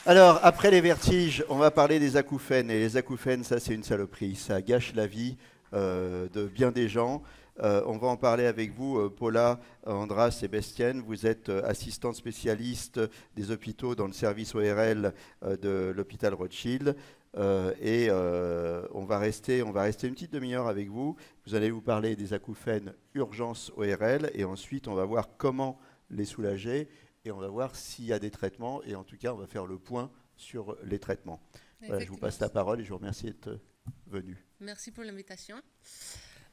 Alors, après les vertiges, on va parler des acouphènes. Et les acouphènes, ça, c'est une saloperie. Ça gâche la vie de bien des gens. On va en parler avec vous, Paula, Andras et Bestienne. Vous êtes assistante spécialiste des hôpitaux dans le service ORL de l'hôpital Rothschild. On va rester une petite demi-heure avec vous. Vous allez vous parler des acouphènes urgence ORL et ensuite on va voir comment les soulager et on va voir s'il y a des traitements et en tout cas on va faire le point sur les traitements. Voilà, je vous Effectivement. passe la parole et je vous remercie d'être venu. Merci pour l'invitation.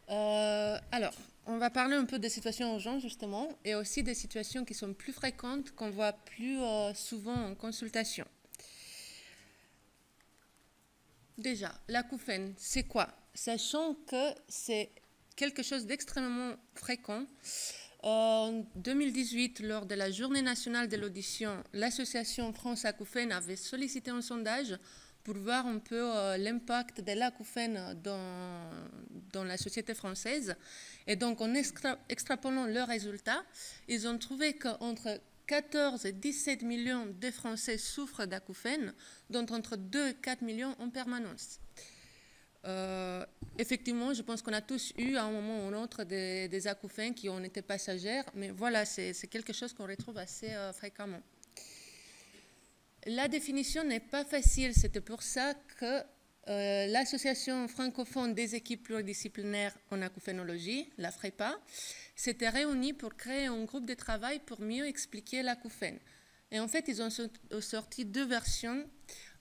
Alors, on va parler un peu des situations urgentes justement et aussi des situations qui sont plus fréquentes, qu'on voit plus souvent en consultation. Déjà, l'acouphène, c'est quoi? Sachant que c'est quelque chose d'extrêmement fréquent. En 2018, lors de la Journée nationale de l'audition, l'association France Acouphène avait sollicité un sondage pour voir un peu l'impact de l'acouphène dans la société française. Et donc, en extrapolant leurs résultats, ils ont trouvé qu'entre 14 et 17 millions de Français souffrent d'acouphènes, dont entre 2 et 4 millions en permanence. Effectivement, je pense qu'on a tous eu à un moment ou un autre des acouphènes qui ont été passagères, mais voilà, c'est quelque chose qu'on retrouve assez fréquemment. La définition n'est pas facile, c'était pour ça que l'association francophone des équipes pluridisciplinaires en acouphénologie, la FREPA, s'était réunie pour créer un groupe de travail pour mieux expliquer l'acouphène. Et en fait, ils ont sorti deux versions.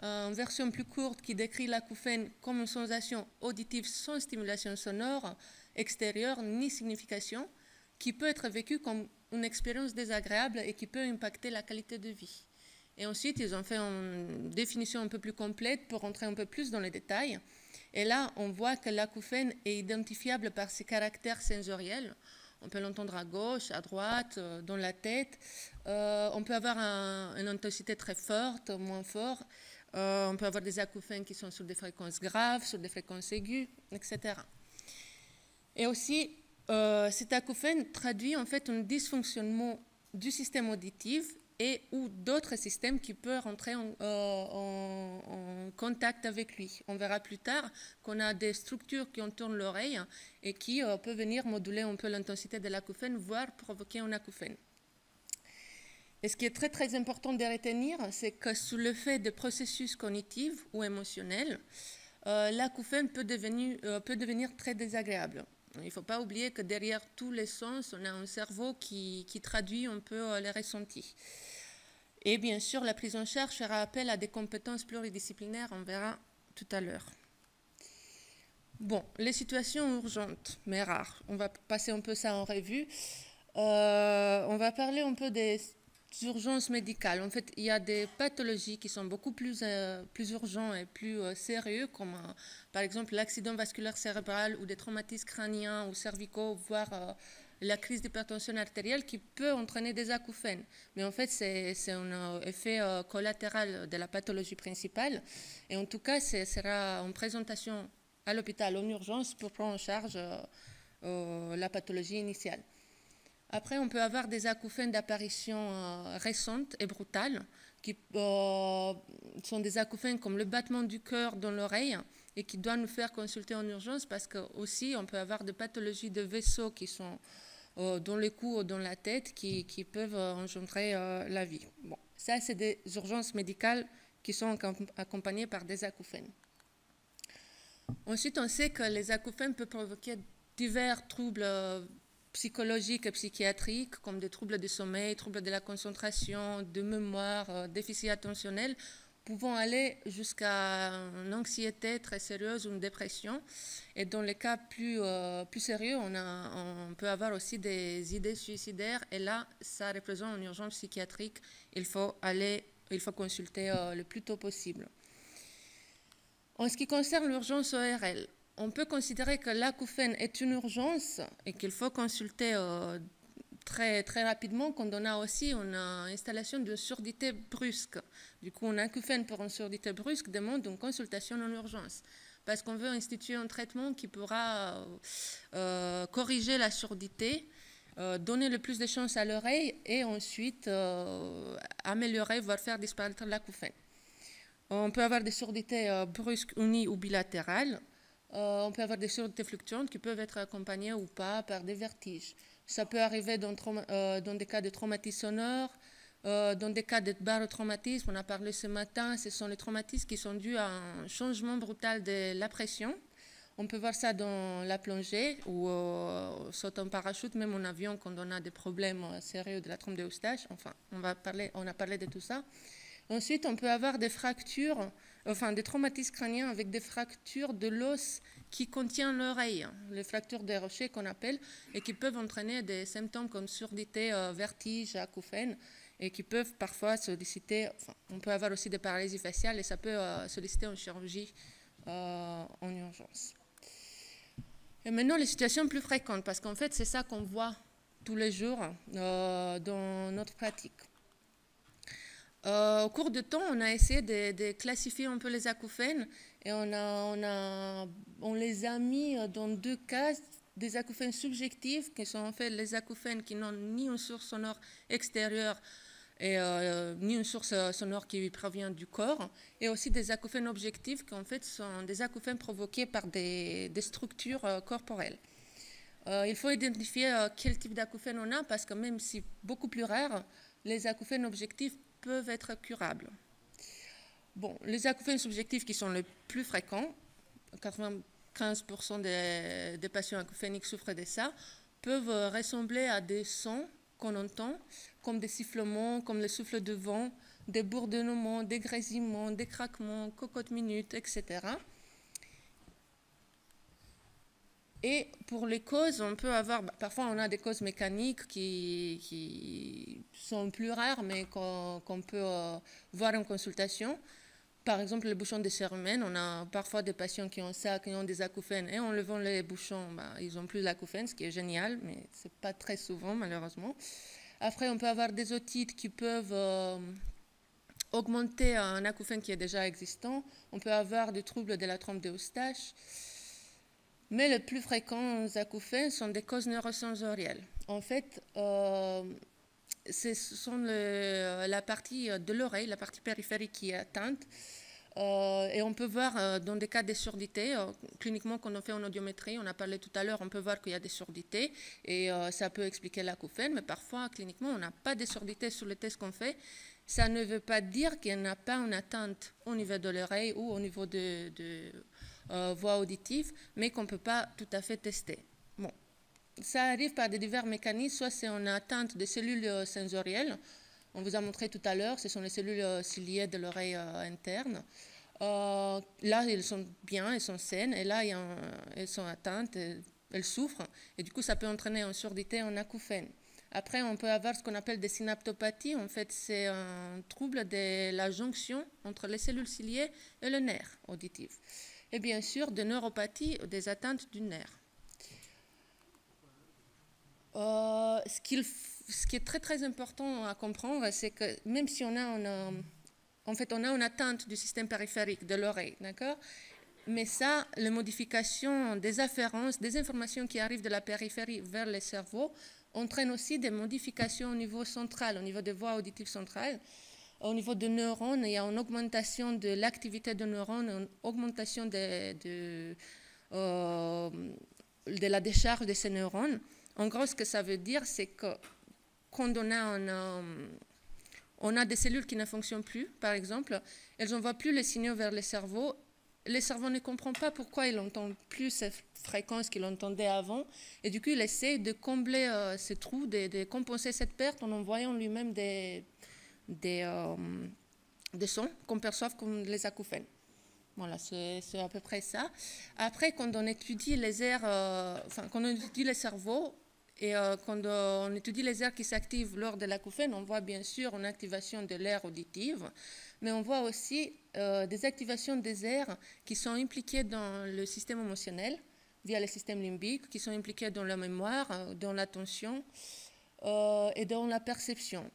Une version plus courte qui décrit l'acouphène comme une sensation auditive sans stimulation sonore extérieure ni signification, qui peut être vécue comme une expérience désagréable et qui peut impacter la qualité de vie. Et ensuite, ils ont fait une définition un peu plus complète pour rentrer un peu plus dans les détails. Et là, on voit que l'acouphène est identifiable par ses caractères sensoriels. On peut l'entendre à gauche, à droite, dans la tête. On peut avoir une intensité très forte, moins forte. On peut avoir des acouphènes qui sont sur des fréquences graves, sur des fréquences aiguës, etc. Et aussi, cet acouphène traduit en fait un dysfonctionnement du système auditif et ou d'autres systèmes qui peuvent rentrer en contact avec lui. On verra plus tard qu'on a des structures qui entourent l'oreille et qui peuvent venir moduler un peu l'intensité de l'acouphène, voire provoquer un acouphène. Et ce qui est très très important de retenir, c'est que sous l'effet de processus cognitifs ou émotionnels, l'acouphène peut devenir très désagréable. Il ne faut pas oublier que derrière tous les sens, on a un cerveau qui traduit un peu les ressentis. Et bien sûr, la prise en charge fera appel à des compétences pluridisciplinaires, on verra tout à l'heure. Bon, les situations urgentes, mais rares. On va passer un peu ça en revue. On va parler un peu des urgences médicales. En fait, il y a des pathologies qui sont beaucoup plus urgentes et plus sérieux, comme par exemple l'accident vasculaire cérébral ou des traumatismes crâniens ou cervicaux, voire la crise d'hypertension artérielle qui peut entraîner des acouphènes. Mais en fait, c'est un effet collatéral de la pathologie principale. Et en tout cas, ce sera en présentation à l'hôpital en urgence pour prendre en charge la pathologie initiale. Après, on peut avoir des acouphènes d'apparition récente et brutale, qui sont des acouphènes comme le battement du cœur dans l'oreille et qui doivent nous faire consulter en urgence parce que aussi on peut avoir des pathologies de vaisseaux qui sont dans le cou ou dans la tête qui peuvent engendrer la vie. Bon, ça, c'est des urgences médicales qui sont accompagnées par des acouphènes. Ensuite, on sait que les acouphènes peuvent provoquer divers troubles psychologiques et psychiatriques, comme des troubles du sommeil, troubles de la concentration, de mémoire, déficit attentionnel, pouvant aller jusqu'à une anxiété très sérieuse ou une dépression. Et dans les cas plus sérieux, on peut avoir aussi des idées suicidaires. Et là, ça représente une urgence psychiatrique. Il faut consulter le plus tôt possible. En ce qui concerne l'urgence ORL, on peut considérer que l'acouphène est une urgence et qu'il faut consulter très, très rapidement quand on a aussi une installation d'une surdité brusque. Du coup, un acouphène pour une surdité brusque demande une consultation en urgence parce qu'on veut instituer un traitement qui pourra corriger la surdité, donner le plus de chance à l'oreille et ensuite améliorer, voire faire disparaître l'acouphène. On peut avoir des surdités brusques, unies ou bilatérales. On peut avoir des surdités fluctuantes qui peuvent être accompagnées ou pas par des vertiges. Ça peut arriver dans des cas de traumatisme sonore, dans des cas de barotraumatisme. On a parlé ce matin, ce sont les traumatismes qui sont dus à un changement brutal de la pression. On peut voir ça dans la plongée ou saut en parachute, même en avion quand on a des problèmes sérieux de la trompe de Eustache. Enfin, on a parlé de tout ça. Ensuite, on peut avoir des fractures, enfin des traumatismes crâniens avec des fractures de l'os qui contient l'oreille, les fractures des rochers qu'on appelle, et qui peuvent entraîner des symptômes comme surdité, vertige, acouphènes, et qui peuvent parfois solliciter, enfin, on peut avoir aussi des paralysies faciales, et ça peut solliciter une chirurgie en urgence. Et maintenant, les situations plus fréquentes, parce qu'en fait, c'est ça qu'on voit tous les jours dans notre pratique. Au cours du temps, on a essayé de classifier un peu les acouphènes et on les a mis dans deux cas, des acouphènes subjectifs qui sont en fait les acouphènes qui n'ont ni une source sonore extérieure et ni une source sonore qui provient du corps, et aussi des acouphènes objectifs qui en fait sont des acouphènes provoqués par des structures corporelles. Il faut identifier quel type d'acouphène on a parce que même si beaucoup plus rares, les acouphènes objectifs peuvent être curables. Bon, les acouphènes subjectifs qui sont les plus fréquents, 95% des patients acouphéniques souffrent de ça, peuvent ressembler à des sons qu'on entend, comme des sifflements, comme le souffle de vent, des bourdonnements, des grésillements, des craquements, cocottes minutes, etc. Et pour les causes, on peut avoir, parfois on a des causes mécaniques qui sont plus rares, mais qu'on peut voir en consultation. Par exemple, les bouchons de cérumen, on a parfois des patients qui ont ça, qui ont des acouphènes, et en levant les bouchons, ils n'ont plus l'acouphène, ce qui est génial, mais ce n'est pas très souvent, malheureusement. Après, on peut avoir des otites qui peuvent augmenter un acouphène qui est déjà existant. On peut avoir des troubles de la trompe d'Eustache. Mais les plus fréquents acouphènes sont des causes neurosensorielles. En fait, ce sont la partie de l'oreille, la partie périphérique qui est atteinte. Et on peut voir dans des cas de surdité, cliniquement quand on fait en audiométrie, on a parlé tout à l'heure, on peut voir qu'il y a des surdités et ça peut expliquer l'acouphène, mais parfois cliniquement on n'a pas de surdité sur les tests qu'on fait. Ça ne veut pas dire qu'il n'y a pas une atteinte au niveau de l'oreille ou au niveau de voix auditive, mais qu'on ne peut pas tout à fait tester. Bon. Ça arrive par des divers mécanismes, soit c'est en atteinte des cellules sensorielles, on vous a montré tout à l'heure, ce sont les cellules ciliées de l'oreille interne. Là, elles sont bien, elles sont saines, et là, elles sont atteintes, elles souffrent, et du coup, ça peut entraîner une surdité, un acouphène. Après, on peut avoir ce qu'on appelle des synaptopathies. En fait, c'est un trouble de la jonction entre les cellules ciliées et le nerf auditif. Et bien sûr, des neuropathies, des atteintes du nerf. Ce qui est très très important à comprendre, c'est que même si on a une atteinte du système périphérique de l'oreille, d'accord, mais ça, les modifications des afférences, des informations qui arrivent de la périphérie vers le cerveau, entraînent aussi des modifications au niveau central, au niveau des voies auditives centrales. Au niveau des neurones, il y a une augmentation de l'activité des neurones, une augmentation de la décharge de ces neurones. En gros, ce que ça veut dire, c'est que quand on a des cellules qui ne fonctionnent plus, par exemple, elles n'envoient plus les signaux vers le cerveau ne comprend pas pourquoi il n'entend plus cette fréquence qu'il entendait avant, et du coup, il essaie de combler ces trous, de compenser cette perte en envoyant lui-même des sons qu'on perçoit comme les acouphènes. Voilà, c'est à peu près ça. Après, quand on étudie les aires, quand on étudie le cerveau, et quand on étudie les aires qui s'activent lors de l'acouphène, on voit bien sûr une activation de l'aire auditive, mais on voit aussi des activations des aires qui sont impliquées dans le système émotionnel, via le système limbique, qui sont impliquées dans la mémoire, dans l'attention et dans la perception.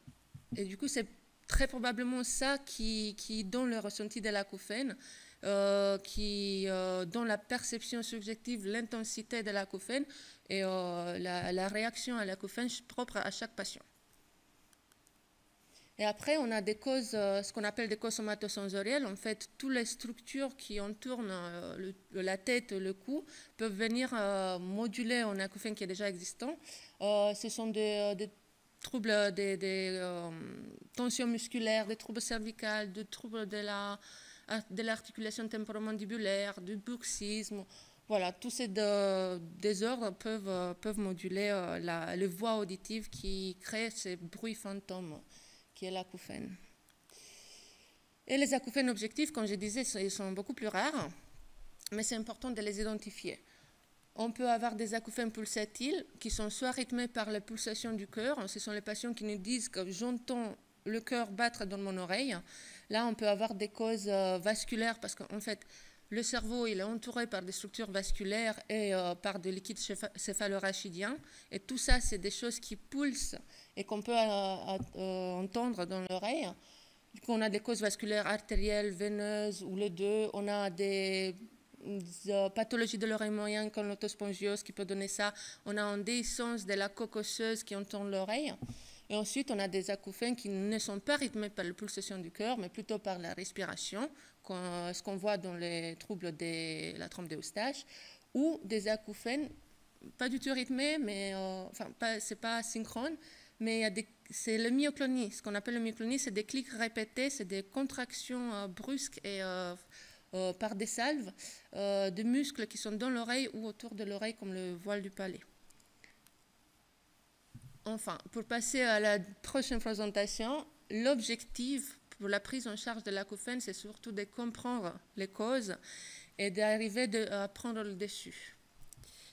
Et du coup, c'est très probablement ça qui donne le ressenti de l'acouphène, qui donne la perception subjective, l'intensité de l'acouphène et la réaction à l'acouphène propre à chaque patient. Et après, on a des causes, ce qu'on appelle des causes somatosensorielles. En fait, toutes les structures qui entourent la tête, le cou, peuvent venir moduler un acouphène qui est déjà existant. Ce sont des troubles, des tensions musculaires, des troubles cervicales, des troubles de l'articulation temporomandibulaire, du bruxisme. Voilà, tous ces désordres peuvent moduler les voies auditives qui créent ces bruits fantômes, qui est l'acouphène. Et les acouphènes objectifs, comme je disais, ils sont beaucoup plus rares, mais c'est important de les identifier. On peut avoir des acouphènes pulsatiles qui sont soit rythmés par les pulsations du cœur, ce sont les patients qui nous disent que j'entends le cœur battre dans mon oreille. Là, on peut avoir des causes vasculaires parce qu'en fait, le cerveau il est entouré par des structures vasculaires et par des liquides céphalo-rachidiens. Et tout ça, c'est des choses qui pulsent et qu'on peut entendre dans l'oreille. Du coup, on a des causes vasculaires artérielles, veineuses ou les deux. On a des pathologies de l'oreille moyenne comme l'autospongiose qui peut donner ça. On a une déhiscence de la coque osseuse qui entoure l'oreille. Et ensuite, on a des acouphènes qui ne sont pas rythmés par la pulsation du cœur, mais plutôt par la respiration, ce qu'on voit dans les troubles de la trompe d'Eustache, ou des acouphènes pas du tout rythmés, mais c'est pas synchrone, mais c'est le myoclonie. Ce qu'on appelle le myoclonie, c'est des clics répétés, c'est des contractions brusques et par des salves de muscles qui sont dans l'oreille ou autour de l'oreille, comme le voile du palais. Enfin, pour passer à la prochaine présentation, l'objectif pour la prise en charge de l'acouphène, c'est surtout de comprendre les causes et d'arriver à prendre le dessus.